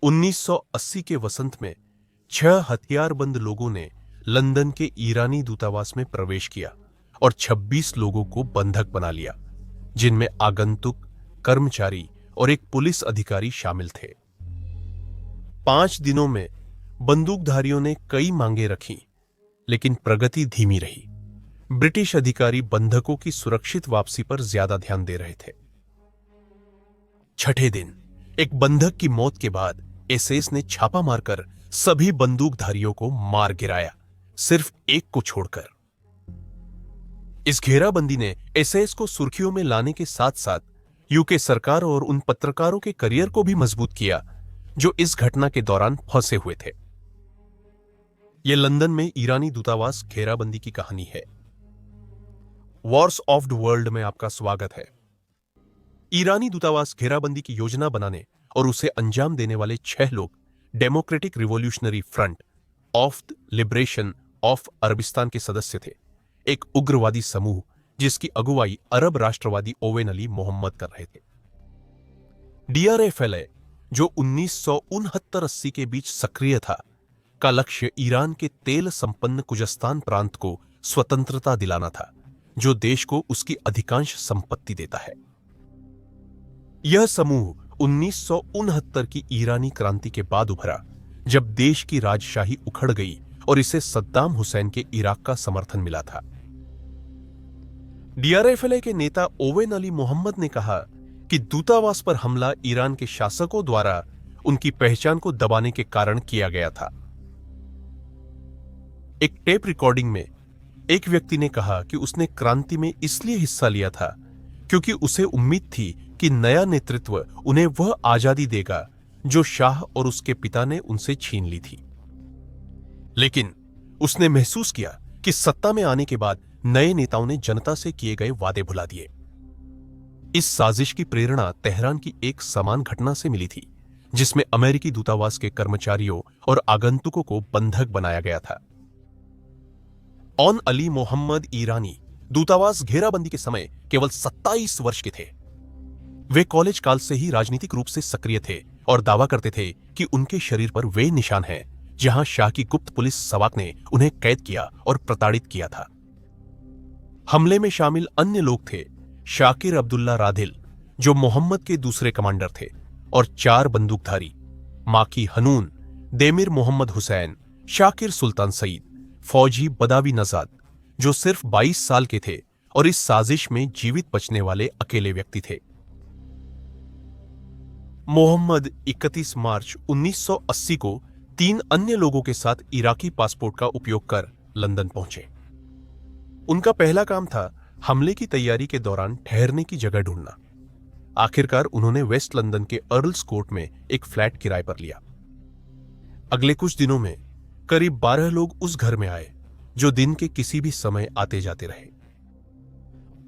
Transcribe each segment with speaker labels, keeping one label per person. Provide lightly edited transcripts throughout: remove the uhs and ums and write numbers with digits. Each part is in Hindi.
Speaker 1: 1980 के वसंत में 6 हथियारबंद लोगों ने लंदन के ईरानी दूतावास में प्रवेश किया और 26 लोगों को बंधक बना लिया, जिनमें आगंतुक, कर्मचारी और एक पुलिस अधिकारी शामिल थे। 5 दिनों में बंदूकधारियों ने कई मांगें रखीं, लेकिन प्रगति धीमी रही। ब्रिटिश अधिकारी बंधकों की सुरक्षित वापसी पर ज्यादा ध्यान दे रहे थे। छठे दिन एक बंधक की मौत के बाद एसएस ने छापा मारकर सभी बंदूकधारियों को मार गिराया, सिर्फ एक को छोड़कर। इस घेराबंदी ने एसएस को सुर्खियों में लाने के साथ साथ यूके सरकार और उन पत्रकारों के करियर को भी मजबूत किया जो इस घटना के दौरान फंसे हुए थे। यह लंदन में ईरानी दूतावास घेराबंदी की कहानी है। वॉर्स ऑफ द वर्ल्ड में आपका स्वागत है। ईरानी दूतावास घेराबंदी की योजना बनाने और उसे अंजाम देने वाले 6 लोग democratic revolutionary front of the liberation of Arabistan के सदस्य थे, एक उग्रवादी समूह जिसकी अगुवाई अरब राष्ट्रवादी ओवेन अली मोहम्मद कर रहे थे। डीआरएफएलए, जो 1969-80 के बीच सक्रिय था, का लक्ष्य ईरान के तेल संपन्न कुजस्तान प्रांत को स्वतंत्रता दिलाना था, जो देश को उसकी अधिकांश संपत्ति देता है। यह समूह 1969 की ईरानी क्रांति के बाद उभरा, जब देश की राजशाही उखड़ गई और इसे सद्दाम हुसैन के इराक का समर्थन मिला था। डीआरएफएलए के नेता ओवेन अली मोहम्मद ने कहा कि दूतावास पर हमला ईरान के शासकों द्वारा उनकी पहचान को दबाने के कारण किया गया था। एक टेप रिकॉर्डिंग में एक व्यक्ति ने कहा कि उसने क्रांति में इसलिए हिस्सा लिया था क्योंकि उसे उम्मीद थी कि नया नेतृत्व उन्हें वह आजादी देगा जो शाह और उसके पिता ने उनसे छीन ली थी। लेकिन उसने महसूस किया कि सत्ता में आने के बाद नए नेताओं ने जनता से किए गए वादे भुला दिए। इस साजिश की प्रेरणा तेहरान की एक समान घटना से मिली थी, जिसमें अमेरिकी दूतावास के कर्मचारियों और आगंतुकों को बंधक बनाया गया था। ऑन अली मोहम्मद ईरानी दूतावास घेराबंदी के समय केवल 27 वर्ष के थे। वे कॉलेज काल से ही राजनीतिक रूप से सक्रिय थे और दावा करते थे कि उनके शरीर पर वे निशान हैं जहां शाह की गुप्त पुलिस सवाक ने उन्हें कैद किया और प्रताड़ित किया था। हमले में शामिल अन्य लोग थे शाकिर अब्दुल्ला रादिल, जो मोहम्मद के दूसरे कमांडर थे, और 4 बंदूकधारी माकी हनून, देमिर मोहम्मद हुसैन, शाकिर सुल्तान सईद, फौजी बदावी नजाद, जो सिर्फ 22 साल के थे और इस साजिश में जीवित बचने वाले अकेले व्यक्ति थे। मोहम्मद 31 मार्च 1980 को 3 अन्य लोगों के साथ इराकी पासपोर्ट का उपयोग कर लंदन पहुंचे। उनका पहला काम था हमले की तैयारी के दौरान ठहरने की जगह ढूंढना। आखिरकार उन्होंने वेस्ट लंदन के अर्ल्स कोर्ट में एक फ्लैट किराए पर लिया। अगले कुछ दिनों में करीब 12 लोग उस घर में आए, जो दिन के किसी भी समय आते जाते रहे।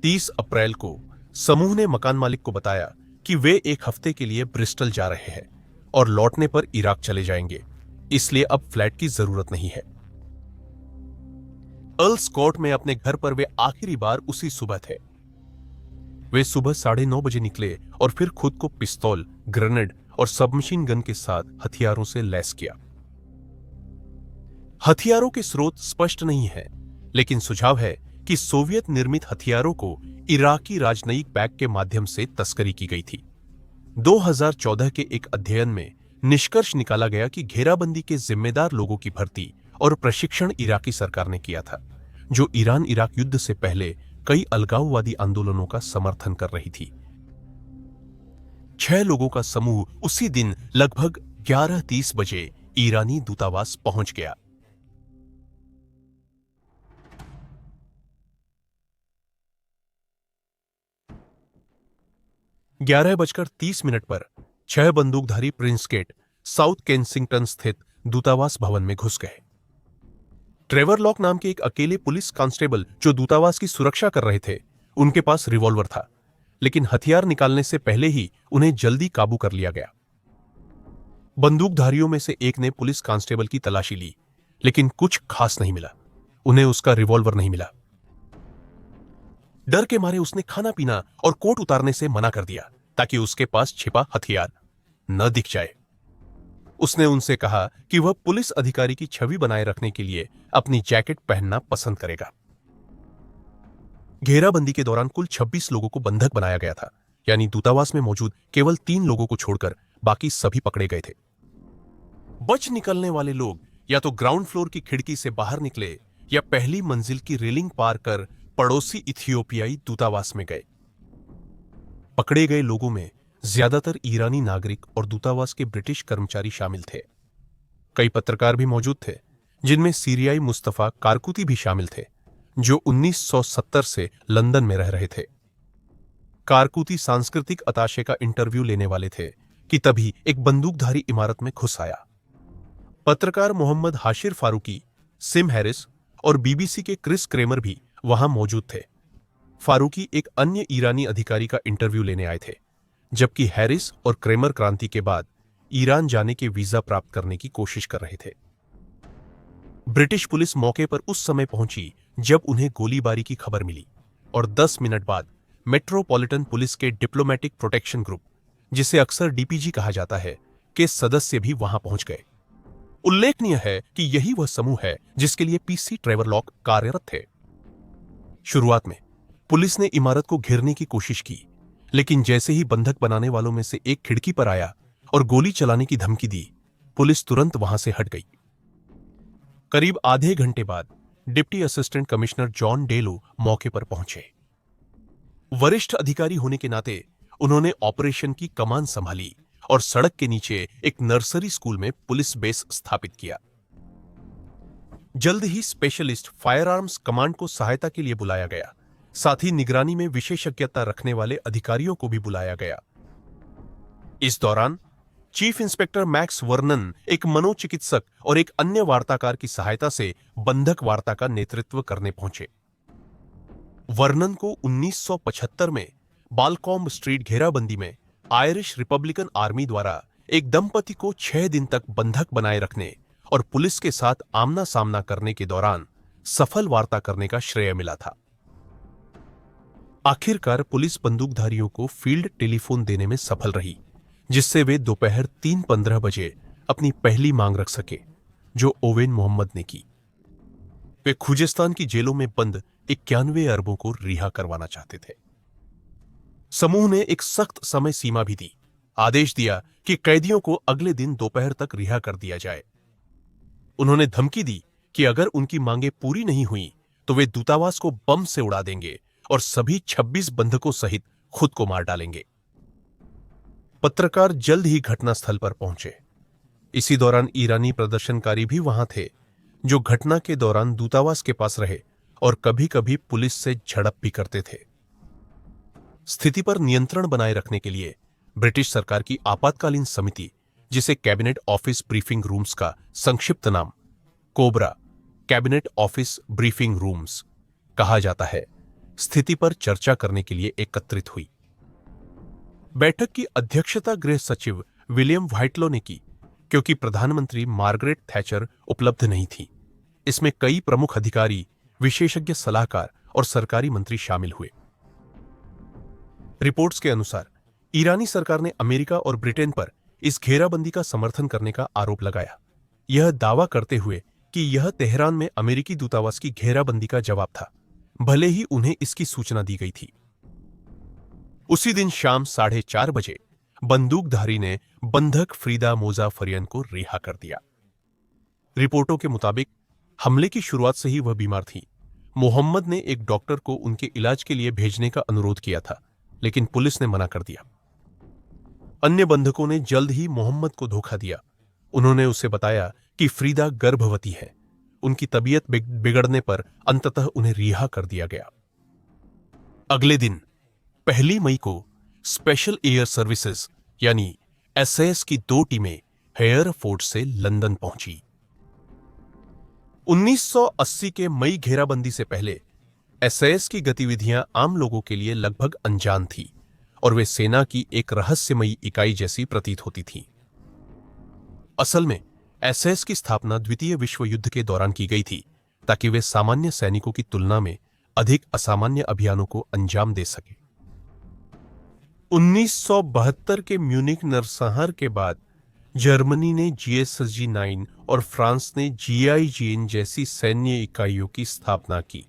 Speaker 1: 30 अप्रैल को समूह ने मकान मालिक को बताया कि वे एक हफ्ते के लिए ब्रिस्टल जा रहे हैं और लौटने पर इराक चले जाएंगे, इसलिए अब फ्लैट की जरूरत नहीं है। अर्ल्स कोर्ट में अपने घर पर वे आखिरी बार उसी सुबह थे। वे सुबह 9:30 बजे निकले और फिर खुद को पिस्तौल, ग्रेनेड और सबमशीन गन के साथ हथियारों से लैस किया। हथियारों के स्रोत स्पष्ट नहीं है, लेकिन सुझाव है कि सोवियत निर्मित हथियारों को इराकी राजनयिक बैंक के माध्यम से तस्करी की गई थी। 2014 के एक अध्ययन में निष्कर्ष निकाला गया कि घेराबंदी के जिम्मेदार लोगों की भर्ती और प्रशिक्षण इराकी सरकार ने किया था, जो ईरान इराक युद्ध से पहले कई अलगाववादी आंदोलनों का समर्थन कर रही थी। 6 लोगों का समूह उसी दिन लगभग 11:30 बजे ईरानी दूतावास पहुंच गया। 11:30 पर 6 बंदूकधारी प्रिंस गेट, साउथ केंसिंगटन स्थित दूतावास भवन में घुस गए। ट्रेवर लॉक नाम के एक अकेले पुलिस कांस्टेबल जो दूतावास की सुरक्षा कर रहे थे, उनके पास रिवॉल्वर था, लेकिन हथियार निकालने से पहले ही उन्हें जल्दी काबू कर लिया गया। बंदूकधारियों में से एक ने पुलिस कांस्टेबल की तलाशी ली, लेकिन कुछ खास नहीं मिला। उन्हें उसका रिवॉल्वर नहीं मिला। डर के मारे उसने खाना पीना और कोट उतारने से मना कर दिया ताकि उसके पास छिपा हथियार न दिख जाए। उसने उनसे कहा कि वह पुलिस अधिकारी की छवि बनाए रखने के लिए अपनी जैकेट पहनना पसंद करेगा। घेराबंदी के दौरान कुल 26 लोगों को बंधक बनाया गया था, यानी दूतावास में मौजूद केवल 3 लोगों को छोड़कर बाकी सभी पकड़े गए थे। बच निकलने वाले लोग या तो ग्राउंड फ्लोर की खिड़की से बाहर निकले या पहली मंजिल की रेलिंग पार कर पड़ोसी इथियोपियाई दूतावास में गए। पकड़े गए लोगों में ज्यादातर ईरानी नागरिक और दूतावास के ब्रिटिश कर्मचारी शामिल थे। कई पत्रकार भी मौजूद थे, जिनमें सीरियाई मुस्तफा कारकुती भी शामिल थे, जो 1970 से लंदन में रह रहे थे। कारकुती सांस्कृतिक अताशे का इंटरव्यू लेने वाले थे कि तभी एक बंदूकधारी इमारत में घुस आया। पत्रकार मोहम्मद हाशिर फारूकी, सिम हैरिस और बीबीसी के क्रिस क्रेमर भी वहां मौजूद थे। फारूकी एक अन्य ईरानी अधिकारी का इंटरव्यू लेने आए थे, जबकि हैरिस और क्रेमर क्रांति के बाद ईरान जाने के वीजा प्राप्त करने की कोशिश कर रहे थे। ब्रिटिश पुलिस मौके पर उस समय पहुंची जब उन्हें गोलीबारी की खबर मिली और 10 मिनट बाद मेट्रोपॉलिटन पुलिस के डिप्लोमेटिक प्रोटेक्शन ग्रुप, जिसे अक्सर डीपीजी कहा जाता है, के सदस्य भी वहां पहुंच गए। उल्लेखनीय है कि यही वह समूह है जिसके लिए पीसी ट्रेवरलॉक कार्यरत थे। शुरुआत में पुलिस ने इमारत को घेरने की कोशिश की, लेकिन जैसे ही बंधक बनाने वालों में से एक खिड़की पर आया और गोली चलाने की धमकी दी, पुलिस तुरंत वहां से हट गई। करीब आधे घंटे बाद डिप्टी असिस्टेंट कमिश्नर जॉन डेलो मौके पर पहुंचे। वरिष्ठ अधिकारी होने के नाते उन्होंने ऑपरेशन की कमान संभाली और सड़क के नीचे एक नर्सरी स्कूल में पुलिस बेस स्थापित किया। जल्द ही स्पेशलिस्ट फायर आर्म्स कमांड को सहायता के लिए बुलाया गया। साथ ही निगरानी में विशेषज्ञता रखने वाले अधिकारियों को भी बुलाया गया। इस दौरान चीफ इंस्पेक्टर मैक्स वर्नन एक मनोचिकित्सक और एक अन्य वार्ताकार की सहायता से बंधक वार्ता का नेतृत्व करने पहुंचे। वर्नन को 1975 में बालकॉम्ब स्ट्रीट घेराबंदी में आयरिश रिपब्लिकन आर्मी द्वारा एक दंपति को 6 दिन तक बंधक बनाए रखने और पुलिस के साथ आमना सामना करने के दौरान सफल वार्ता करने का श्रेय मिला था। आखिरकार पुलिस बंदूकधारियों को फील्ड टेलीफोन देने में सफल रही, जिससे वे दोपहर 3:15 बजे अपनी पहली मांग रख सके, जो ओवेन मोहम्मद ने की। वे खुजेस्तान की जेलों में बंद 91 अरबों को रिहा करवाना चाहते थे। समूह ने एक सख्त समय सीमा भी दी, आदेश दिया कि कैदियों को अगले दिन दोपहर तक रिहा कर दिया जाए। उन्होंने धमकी दी कि अगर उनकी मांगें पूरी नहीं हुई तो वे दूतावास को बम से उड़ा देंगे और सभी 26 बंधकों सहित खुद को मार डालेंगे। पत्रकार जल्द ही घटनास्थल पर पहुंचे। इसी दौरान ईरानी प्रदर्शनकारी भी वहां थे, जो घटना के दौरान दूतावास के पास रहे और कभी-कभी पुलिस से झड़प भी करते थे। स्थिति पर नियंत्रण बनाए रखने के लिए ब्रिटिश सरकार की आपातकालीन समिति, जिसे कैबिनेट ऑफिस ब्रीफिंग रूम्स का संक्षिप्त नाम cobra cabinet office briefing rooms कहा जाता है, स्थिति पर चर्चा करने के लिए एकत्रित हुई। बैठक की अध्यक्षता गृह सचिव विलियम व्हाइटलो ने की, क्योंकि प्रधानमंत्री मार्गरेट थैचर उपलब्ध नहीं थी। इसमें कई प्रमुख अधिकारी, विशेषज्ञ सलाहकार और सरकारी मंत्री शामिल हुए। रिपोर्ट्स के अनुसार ईरानी सरकार ने अमेरिका और ब्रिटेन पर इस घेराबंदी का समर्थन करने का आरोप लगाया, यह दावा करते हुए कि यह तेहरान में अमेरिकी दूतावास की घेराबंदी का जवाब था, भले ही उन्हें इसकी सूचना दी गई थी। उसी दिन शाम 4:30 बजे बंदूकधारी ने बंधक फ्रीदा मोजाफरियन को रिहा कर दिया। रिपोर्टों के मुताबिक हमले की शुरुआत से ही वह बीमार थी। मोहम्मद ने एक डॉक्टर को उनके इलाज के लिए भेजने का अनुरोध किया था, लेकिन पुलिस ने मना कर दिया। अन्य बंधकों ने जल्द ही मोहम्मद को धोखा दिया। उन्होंने उसे बताया कि फ्रीदा गर्भवती है। उनकी तबीयत बिगड़ने पर अंततः उन्हें रिहा कर दिया गया। अगले दिन 1 मई को स्पेशल एयर सर्विसेज यानी एसएएस की 2 टीमें एयरफोर्स से लंदन पहुंची। 1980 के मई घेराबंदी से पहले एसएएस की गतिविधियां आम लोगों के लिए लगभग अनजान थी और वे सेना की एक रहस्यमयी इकाई जैसी प्रतीत होती थी। असल में एसएएस की स्थापना द्वितीय विश्व युद्ध के दौरान की गई थी, ताकि वे सामान्य सैनिकों की तुलना में अधिक असामान्य अभियानों को अंजाम दे सके। 1972 के म्यूनिक नरसंहार के बाद जर्मनी ने GSG-9 और फ्रांस ने GIGN जैसी सैन्य इकाइयों की स्थापना की।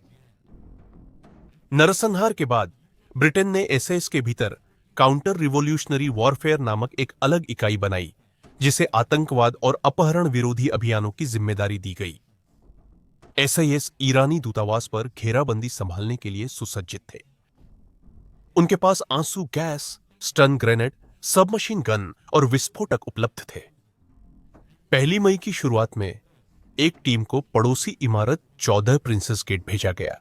Speaker 1: नरसंहार के बाद ब्रिटेन ने एसएस के भीतर काउंटर रिवॉल्यूशनरी वॉरफेयर नामक एक अलग इकाई बनाई, जिसे आतंकवाद और अपहरण विरोधी अभियानों की जिम्मेदारी दी गई। एसआईएस ईरानी दूतावास पर घेराबंदी संभालने के लिए सुसज्जित थे। उनके पास आंसू gas, stun grenade, submachine gun और विस्फोटक उपलब्ध थे। 1 मई की शुरुआत में एक टीम को पड़ोसी इमारत 14 प्रिंसेस गेट भेजा गया,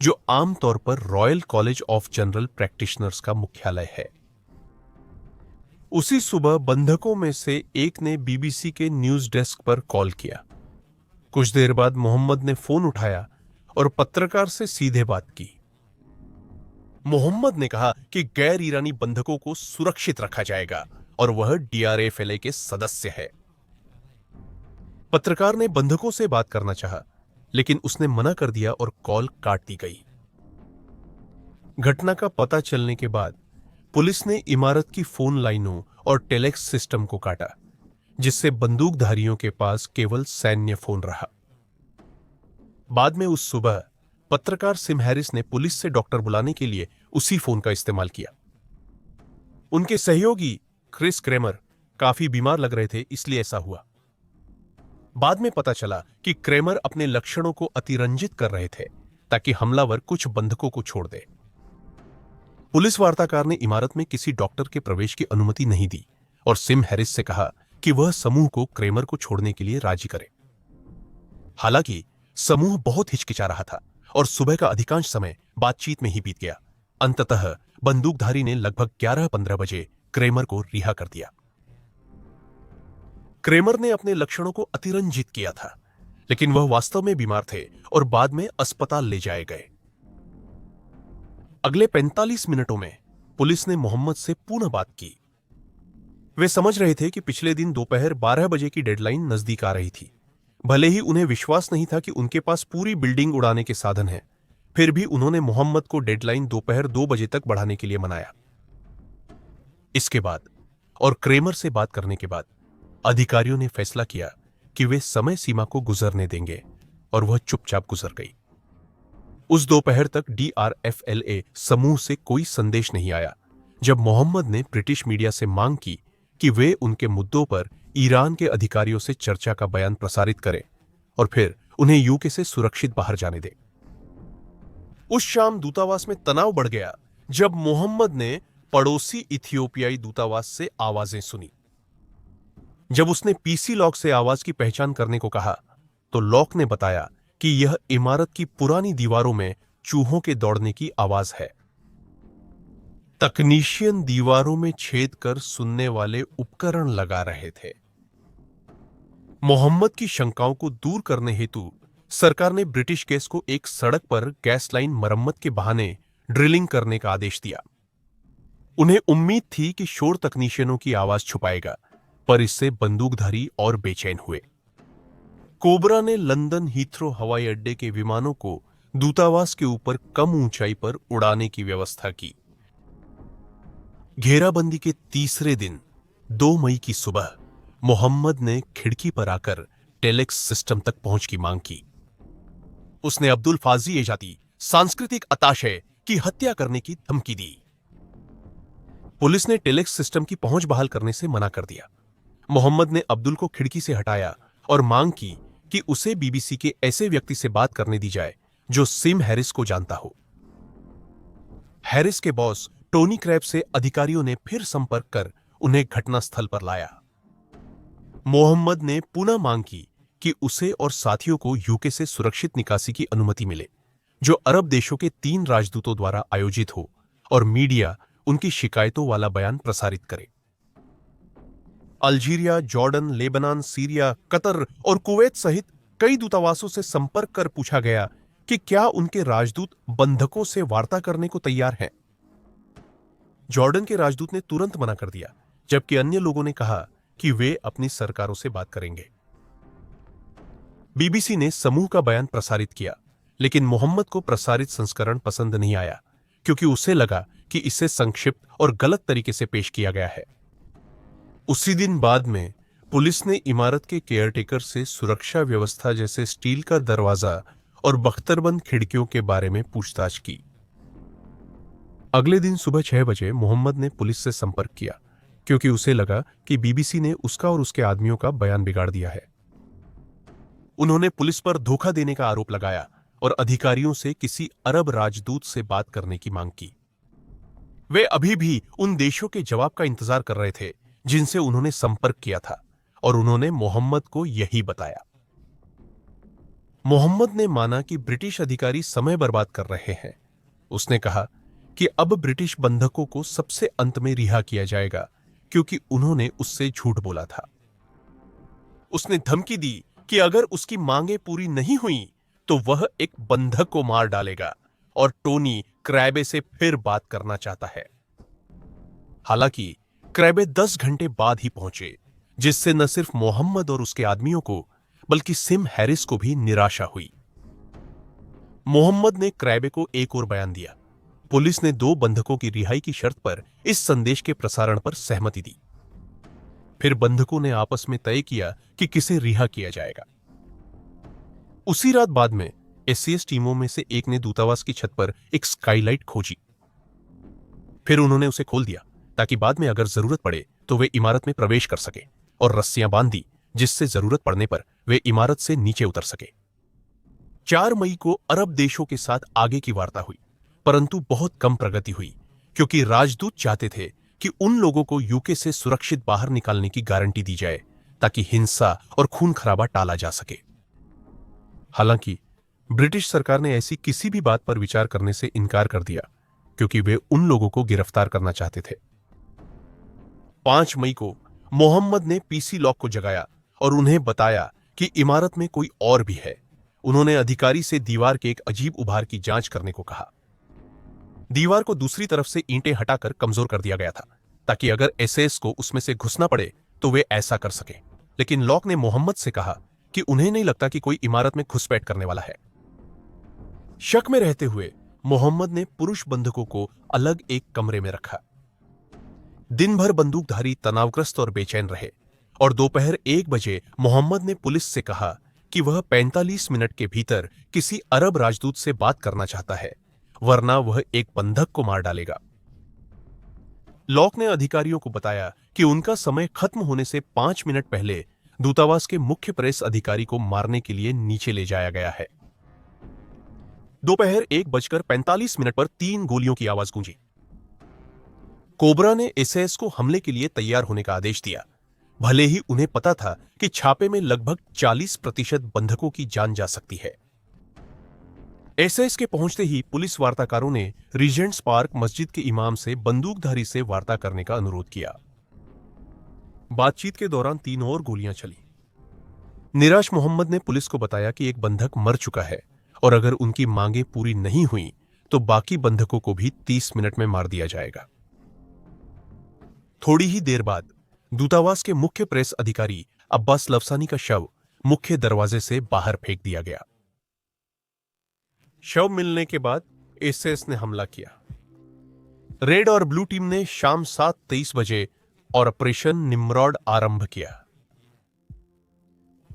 Speaker 1: जो आमतौर पर royal college of general practitioners का मुख्यालय है। उसी सुबह बंधकों में से एक ने बीबीसी के न्यूज डेस्क पर कॉल किया। कुछ देर बाद मोहम्मद ने फोन उठाया और पत्रकार से सीधे बात की। मोहम्मद ने कहा कि गैर ईरानी बंधकों को सुरक्षित रखा जाएगा और वह DRFLA के सदस्य है। पत्रकार ने बंधकों से बात करना चाहा, लेकिन उसने मना कर दिया और कॉल काट दी गई। घटना का पता चलने के बाद पुलिस ने इमारत की फोन लाइनों और टेलेक्स सिस्टम को काटा, जिससे बंदूकधारियों के पास केवल सैन्य फोन रहा। बाद में उस सुबह पत्रकार सिम हैरिस ने पुलिस से डॉक्टर बुलाने के लिए उसी फोन का इस्तेमाल किया। उनके सहयोगी क्रिस क्रेमर काफी बीमार लग रहे थे, इसलिए ऐसा हुआ। बाद में पता चला कि क्रेमर अपने लक्षणों को अतिरंजित कर रहे थे ताकि हमलावर कुछ बंधकों को छोड़ दे। पुलिस वार्ताकार ने इमारत में किसी डॉक्टर के प्रवेश की अनुमति नहीं दी और सिम हैरिस से कहा कि वह समूह को क्रेमर को छोड़ने के लिए राजी करे। हालांकि समूह बहुत हिचकिचा रहा था और सुबह का अधिकांश समय बातचीत में ही बीत गया। अंततः बंदूकधारी ने लगभग 11-15 बजे क्रेमर को रिहा कर दिया। क्रेमर ने अपने लक्षणों को अतिरंजित किया था, लेकिन वह वास्तव में बीमार थे और बाद में अस्पताल ले जाए गए। अगले 45 मिनटों में पुलिस ने मोहम्मद से पुनः बात की। वे समझ रहे थे कि पिछले दिन दोपहर 12 बजे की डेडलाइन नजदीक आ रही थी। भले ही उन्हें विश्वास नहीं था कि उनके पास पूरी बिल्डिंग उड़ाने के साधन हैं, फिर भी उन्होंने मोहम्मद को डेडलाइन दोपहर 2 बजे तक बढ़ाने के लिए मनाया। इसके बाद और क्रेमर से बात करने के बाद अधिकारियों ने फैसला किया कि वे समय सीमा को गुजरने देंगे और वह चुपचाप गुजर गई। उस दोपहर तक DRFLA समूह से कोई संदेश नहीं आया। जब मोहम्मद ने ब्रिटिश मीडिया से मांग की कि वे उनके मुद्दों पर ईरान के अधिकारियों से चर्चा का बयान प्रसारित करें और फिर उन्हें यूके से सुरक्षित बाहर जाने दें। उस शाम दूतावास में तनाव बढ़ गया जब मोहम्मद ने पड़ोसी इथियोपियाई दूतावास से आवाजें सुनी। जब उसने PC लॉक से आवाज की पहचान करने को कहा, तो लॉक ने बताया कि यह इमारत की पुरानी दीवारों में चूहों के दौड़ने की आवाज है। तकनीशियन दीवारों में छेद कर सुनने वाले उपकरण लगा रहे थे। मोहम्मद की शंकाओं को दूर करने हेतु सरकार ने ब्रिटिश गैस को एक सड़क पर गैस लाइन मरम्मत के बहाने ड्रिलिंग करने का आदेश दिया। उन्हें उम्मीद थी कि शोर तकनीशियनों की आवाज छुपाएगा, पर इससे बंदूकधारी और बेचैन हुए। कोबरा ने लंदन हीथ्रो हवाई अड्डे के विमानों को दूतावास के ऊपर कम ऊंचाई पर उड़ाने की व्यवस्था की। घेराबंदी के तीसरे दिन 2 मई की सुबह मोहम्मद ने खिड़की पर आकर टेलेक्स सिस्टम तक पहुंच की मांग की। उसने अब्दुल फाजी एजाती, सांस्कृतिक अताशे की हत्या करने की धमकी दी। पुलिस ने टेलेक्स सिस्टम की पहुंच बहाल करने से मना कर दिया। मोहम्मद ने अब्दुल को खिड़की से हटाया और मांग की कि उसे बीबीसी के ऐसे व्यक्ति से बात करने दी जाए जो सिम हैरिस को जानता हो। हैरिस के बॉस टोनी क्रैब से अधिकारियों ने फिर संपर्क कर उन्हें घटनास्थल पर लाया। मोहम्मद ने पुनः मांग की कि उसे और साथियों को यूके से सुरक्षित निकासी की अनुमति मिले, जो अरब देशों के 3 राजदूतों द्वारा आयोजित हो और मीडिया उनकी शिकायतों वाला बयान प्रसारित करे। Algeria, Jordan, Lebanon, Syria, Qatar और कुवैत सहित कई दूतावासों से संपर्क कर पूछा गया कि क्या उनके राजदूत बंधकों से वार्ता करने को तैयार हैं। जॉर्डन के राजदूत ने तुरंत मना कर दिया, जबकि अन्य लोगों ने कहा कि वे अपनी सरकारों से बात करेंगे। बीबीसी ने समूह का बयान प्रसारित किया, लेकिन मोहम्मद को प्रसारित संस्करण पसंद नहीं आया, क्योंकि उसे लगा कि इसे संक्षिप्त और गलत तरीके से पेश किया गया है। उसी दिन बाद में पुलिस ने इमारत के केयरटेकर से सुरक्षा व्यवस्था जैसे स्टील का दरवाजा और बख्तरबंद खिड़कियों के बारे में पूछताछ की। अगले दिन सुबह 6 बजे मोहम्मद ने पुलिस से संपर्क किया क्योंकि उसे लगा कि बीबीसी ने उसका और उसके आदमियों का बयान बिगाड़ दिया है। उन्होंने पुलिस पर धोखा देने का आरोप लगाया और अधिकारियों से किसी अरब राजदूत से बात करने की मांग की। वे अभी भी उन देशों के जवाब का इंतजार कर रहे थे जिनसे उन्होंने संपर्क किया था और उन्होंने मोहम्मद को यही बताया। मोहम्मद ने माना कि ब्रिटिश अधिकारी समय बर्बाद कर रहे हैं। उसने कहा कि अब ब्रिटिश बंधकों को सबसे अंत में रिहा किया जाएगा क्योंकि उन्होंने उससे झूठ बोला था। उसने धमकी दी कि अगर उसकी मांगें पूरी नहीं हुई तो वह एक बंधक को मार डालेगा और टोनी क्रैबे से फिर बात करना चाहता है। हालांकि क्रैबे 10 घंटे बाद ही पहुंचे, जिससे न सिर्फ मोहम्मद और उसके आदमियों को बल्कि सिम हैरिस को भी निराशा हुई। मोहम्मद ने क्रैबे को एक और बयान दिया। पुलिस ने 2 बंधकों की रिहाई की शर्त पर इस संदेश के प्रसारण पर सहमति दी। फिर बंधकों ने आपस में तय किया कि किसे रिहा किया जाएगा। उसी रात बाद में एससीएस टीमों में से एक ने दूतावास की छत पर एक स्काईलाइट खोजी। फिर उन्होंने उसे खोल दिया ताकि बाद में अगर जरूरत पड़े तो वे इमारत में प्रवेश कर सके और रस्सियां बांध दी जिससे जरूरत पड़ने पर वे इमारत से नीचे उतर सके। 4 मई को अरब देशों के साथ आगे की वार्ता हुई, परंतु बहुत कम प्रगति हुई क्योंकि राजदूत चाहते थे कि उन लोगों को यूके से सुरक्षित बाहर निकालने की गारंटी दी जाए ताकि हिंसा और खून खराबा टाला जा सके। हालांकि ब्रिटिश सरकार ने ऐसी किसी भी बात पर विचार करने से इनकार कर दिया क्योंकि वे उन लोगों को गिरफ्तार करना चाहते थे। 5 मई को मोहम्मद ने पीसी लॉक को जगाया और उन्हें बताया कि इमारत में कोई और भी है। उन्होंने अधिकारी से दीवार के एक अजीब उभार की जांच करने को कहा। दीवार को दूसरी तरफ से ईंटें हटाकर कमजोर कर दिया गया था ताकि अगर एसएस को उसमें से घुसना पड़े तो वे ऐसा कर सके। लेकिन लॉक ने मोहम्मद से कहा कि उन्हें नहीं लगता कि कोई इमारत में घुसपैठ करने वाला है। शक में रहते हुए मोहम्मद ने पुरुष बंधकों को अलग एक कमरे में रखा। दिन भर बंदूकधारी तनावग्रस्त और बेचैन रहे और दोपहर 1 बजे मोहम्मद ने पुलिस से कहा कि वह 45 मिनट के भीतर किसी अरब राजदूत से बात करना चाहता है, वरना वह एक बंधक को मार डालेगा। लॉक ने अधिकारियों को बताया कि उनका समय खत्म होने से 5 मिनट पहले दूतावास के मुख्य प्रेस अधिकारी को मारने के लिए नीचे ले जाया गया है। दोपहर 1:45 पर 3 गोलियों की आवाज गूंजी। कोबरा ने एसएस को हमले के लिए तैयार होने का आदेश दिया, भले ही उन्हें पता था कि छापे में लगभग 40% बंधकों की जान जा सकती है। एसएस के पहुंचते ही पुलिस वार्ताकारों ने रीजेंट्स पार्क मस्जिद के इमाम से बंदूकधारी से वार्ता करने का अनुरोध किया। बातचीत के दौरान 3 और गोलियां चली। निराश मोहम्मद ने पुलिस को बताया कि एक बंधक मर चुका है और अगर उनकी मांगें पूरी नहीं हुई तो बाकी बंधकों को भी 30 मिनट में मार दिया जाएगा। थोड़ी ही देर बाद दूतावास के मुख्य प्रेस अधिकारी अब्बास लफसानी का शव मुख्य दरवाजे से बाहर फेंक दिया गया। शव मिलने के बाद एसएस ने हमला किया। रेड और ब्लू टीम ने शाम 7:23 बजे और ऑपरेशन निम्रॉड आरंभ किया।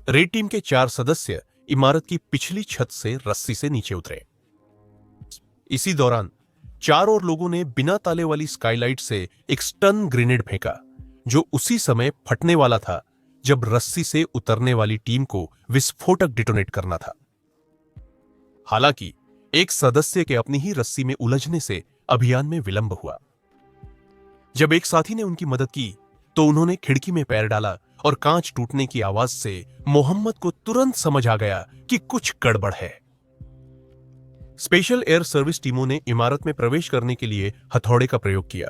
Speaker 1: रेड टीम के 4 सदस्य इमारत की पिछली छत से रस्सी से नीचे उतरे। इसी दौरान 4 और लोगों ने बिना ताले वाली स्काईलाइट से एक स्टन ग्रेनेड फेंका जो उसी समय फटने वाला था जब रस्सी से उतरने वाली टीम को विस्फोटक डिटोनेट करना था। हालांकि एक सदस्य के अपनी ही रस्सी में उलझने से अभियान में विलंब हुआ। जब एक साथी ने उनकी मदद की तो उन्होंने खिड़की में पैर डाला और कांच टूटने की आवाज से मोहम्मद को तुरंत समझ आ गया कि कुछ गड़बड़ है। स्पेशल एयर सर्विस टीमों ने इमारत में प्रवेश करने के लिए हथौड़े का प्रयोग किया,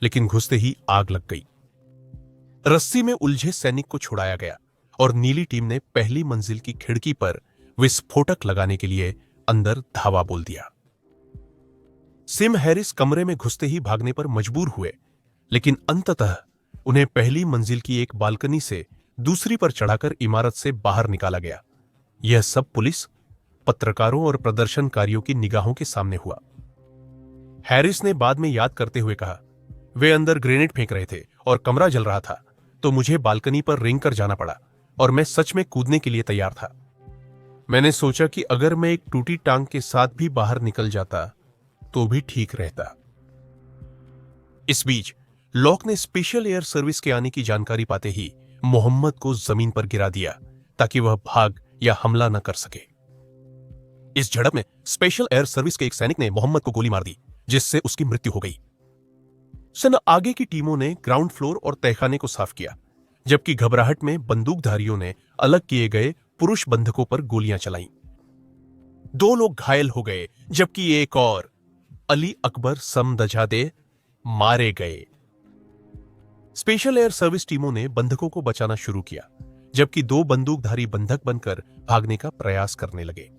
Speaker 1: लेकिन घुसते ही आग लग गई। रस्सी में उलझे सैनिक को छुड़ाया गया और नीली टीम ने पहली मंजिल की खिड़की पर विस्फोटक लगाने के लिए अंदर धावा बोल दिया। सिम हैरिस कमरे में घुसते ही भागने पर मजबूर हुए, लेकिन अंततः उन्हें पहली मंजिल की एक बालकनी से दूसरी पर चढ़ाकर इमारत से बाहर निकाला गया। यह सब पुलिस, पत्रकारों और प्रदर्शनकारियों की निगाहों के सामने हुआ। हैरिस ने बाद में याद करते हुए कहा, वे अंदर ग्रेनेड फेंक रहे थे और कमरा जल रहा था, तो मुझे बालकनी पर रेंग कर जाना पड़ा और मैं सच में कूदने के लिए तैयार था। मैंने सोचा कि अगर मैं एक टूटी टांग के साथ भी बाहर निकल जाता तो भी ठीक रहता। इस बीच लॉक ने स्पेशल एयर सर्विस के आने की जानकारी पाते ही मोहम्मद को जमीन पर गिरा दिया ताकि वह भाग या हमला न कर सके। इस झड़प में स्पेशल एयर सर्विस के एक सैनिक ने मोहम्मद को गोली मार दी, जिससे उसकी मृत्यु हो गई। सेना आगे की टीमों ने ग्राउंड फ्लोर और तहखाने को साफ किया, जबकि घबराहट में बंदूकधारियों ने अलग किए गए पुरुष बंधकों पर गोलियां चलाईं। 2 लोग घायल हो गए, जबकि एक और अली अकबर समदजादे मारे गए। स्पेशल एयर सर्विस टीमों ने बंधकों को बचाना शुरू किया, जबकि 2 बंदूकधारी बंधक बनकर भागने का प्रयास करने लगे।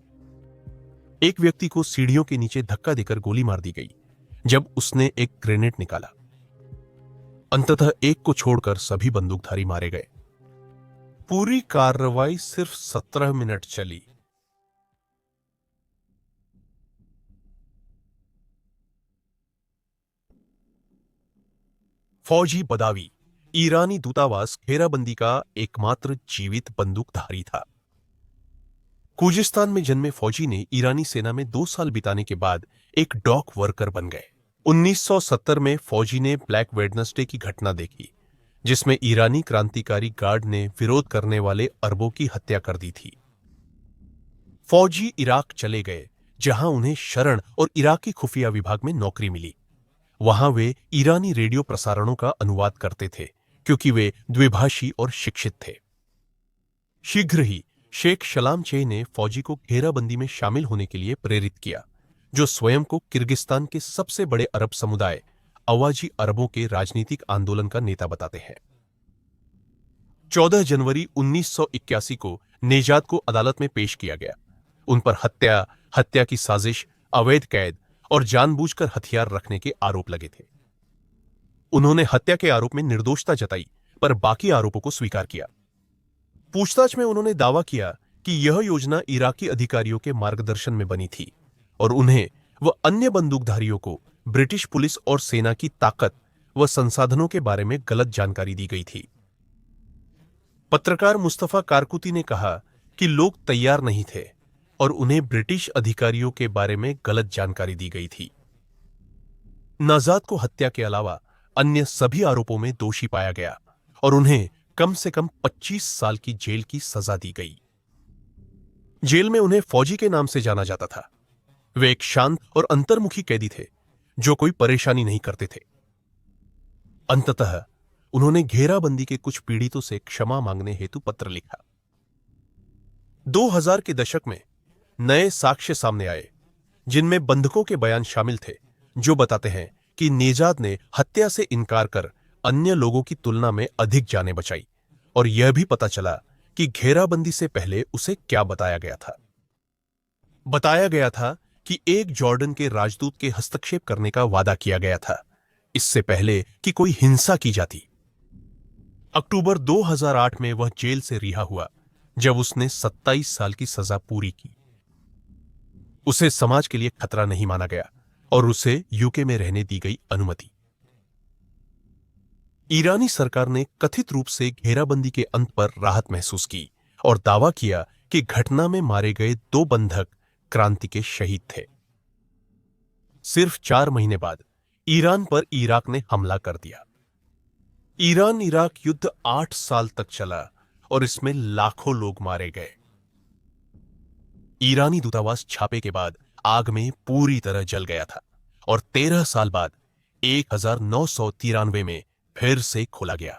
Speaker 1: एक व्यक्ति को सीढ़ियों के नीचे धक्का देकर गोली मार दी गई जब उसने एक ग्रेनेड निकाला। अंततः एक को छोड़कर सभी बंदूकधारी मारे गए। पूरी कार्रवाई सिर्फ 17 मिनट चली। फौजी बदावी ईरानी दूतावास घेराबंदी का एकमात्र जीवित बंदूकधारी था। खूजिस्तान में जन्मे फौजी ने ईरानी सेना में 2 साल बिताने के बाद एक डॉक वर्कर बन गए। 1970 में फौजी ने ब्लैक वेडनेसडे की घटना देखी, जिसमें ईरानी क्रांतिकारी गार्ड ने विरोध करने वाले अरबों की हत्या कर दी थी। फौजी इराक चले गए, जहां उन्हें शरण और इराकी खुफिया विभाग में नौकरी मिली। वहां वे ईरानी रेडियो प्रसारणों का अनुवाद करते थे, क्योंकि वे द्विभाषी और शिक्षित थे। शीघ्र ही शेख शलामचेह ने फौजी को घेराबंदी में शामिल होने के लिए प्रेरित किया, जो स्वयं को किर्गिस्तान के सबसे बड़े अरब समुदाय अवाजी अरबों के राजनीतिक आंदोलन का नेता बताते हैं। 14 जनवरी 1981 को नेजाद को अदालत में पेश किया गया। उन पर हत्या की साजिश, अवैध कैद और जानबूझकर हथियार रखने के आरोप लगे थे। उन्होंने हत्या के आरोप में निर्दोषता जताई, पर बाकी आरोपों को स्वीकार किया। पूछताछ में उन्होंने दावा किया कि यह योजना इराकी अधिकारियों के मार्गदर्शन में बनी थी और उन्हें व अन्य बंदूकधारियों को ब्रिटिश पुलिस और सेना की ताकत व संसाधनों के बारे में गलत जानकारी दी गई थी। पत्रकार मुस्तफा कारकुती ने कहा कि लोग तैयार नहीं थे और उन्हें ब्रिटिश अधिकारियों के बारे में गलत जानकारी दी गई थी। नजाद को हत्या के अलावा अन्य सभी आरोपों में दोषी पाया गया और उन्हें कम से कम 25 साल की जेल की सजा दी गई। जेल में उन्हें फौजी के नाम से जाना जाता था। वे एक शांत और अंतर्मुखी कैदी थे, जो कोई परेशानी नहीं करते थे। अंततः उन्होंने घेराबंदी के कुछ पीड़ितों से क्षमा मांगने हेतु पत्र लिखा। 2000 के दशक में नए साक्ष्य सामने आए, जिनमें बंधकों के बयान शामिल थे, जो बताते हैं कि नेजाद ने हत्या से इनकार कर अन्य लोगों की तुलना में अधिक जानें बचाई, और यह भी पता चला कि घेराबंदी से पहले उसे क्या बताया गया था। बताया गया था कि एक जॉर्डन के राजदूत के हस्तक्षेप करने का वादा किया गया था, इससे पहले कि कोई हिंसा की जाती। अक्टूबर 2008 में वह जेल से रिहा हुआ, जब उसने 27 साल की सजा पूरी की। उसे समाज के लिए खतरा नहीं माना गया और उसे यूके में रहने दी गई अनुमति। ईरानी सरकार ने कथित रूप से घेराबंदी के अंत पर राहत महसूस की और दावा किया कि घटना में मारे गए 2 बंधक क्रांति के शहीद थे। सिर्फ 4 महीने बाद ईरान पर इराक ने हमला कर दिया। ईरान इराक युद्ध 8 साल तक चला और इसमें लाखों लोग मारे गए। ईरानी दूतावास छापे के बाद आग में पूरी तरह जल गया था और 13 साल बाद 1993 में फिर से खोला गया।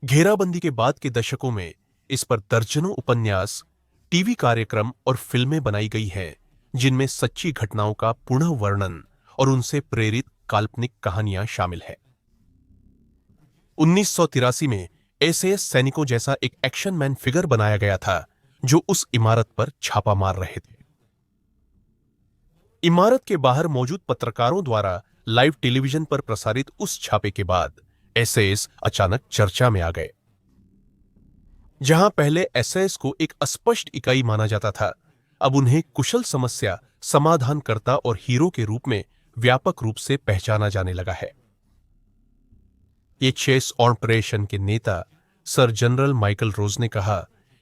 Speaker 1: घेराबंदी के बाद के दशकों में इस पर दर्जनों उपन्यास, टीवी कार्यक्रम और फिल्में बनाई गई हैं, जिनमें सच्ची घटनाओं का पुनः वर्णन और उनसे प्रेरित काल्पनिक कहानियां शामिल हैं। 1983 में एसएएस सैनिकों जैसा एक एक्शन मैन फिगर बनाया गया था, जो उस इमारत पर छापा मार रहे थे। इमारत के बाहर मौजूद पत्रकारों द्वारा लाइव टेलीविजन पर प्रसारित उस छापे के बाद एसएएस अचानक चर्चा में आ गए। जहां पहले एसएएस को एक अस्पष्ट इकाई माना जाता था, अब उन्हें कुशल समस्या समाधानकर्ता और हीरो के रूप में व्यापक रूप से पहचाना जाने लगा है। ये चेस ऑपरेशन के नेता सर जनरल माइकल रोज ने कहा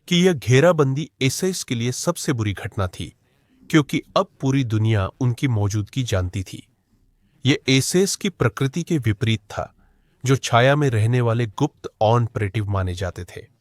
Speaker 1: कि यह घेराबंदी एसएस के लिए सबसे बुरी घटना थी, क्योंकि अब पूरी दुनिया उनकी मौजूदगी जानती थी। यह एसएस की प्रकृति के विपरीत था, जो छाया में रहने वाले गुप्त ऑपरेटिव माने जाते थे।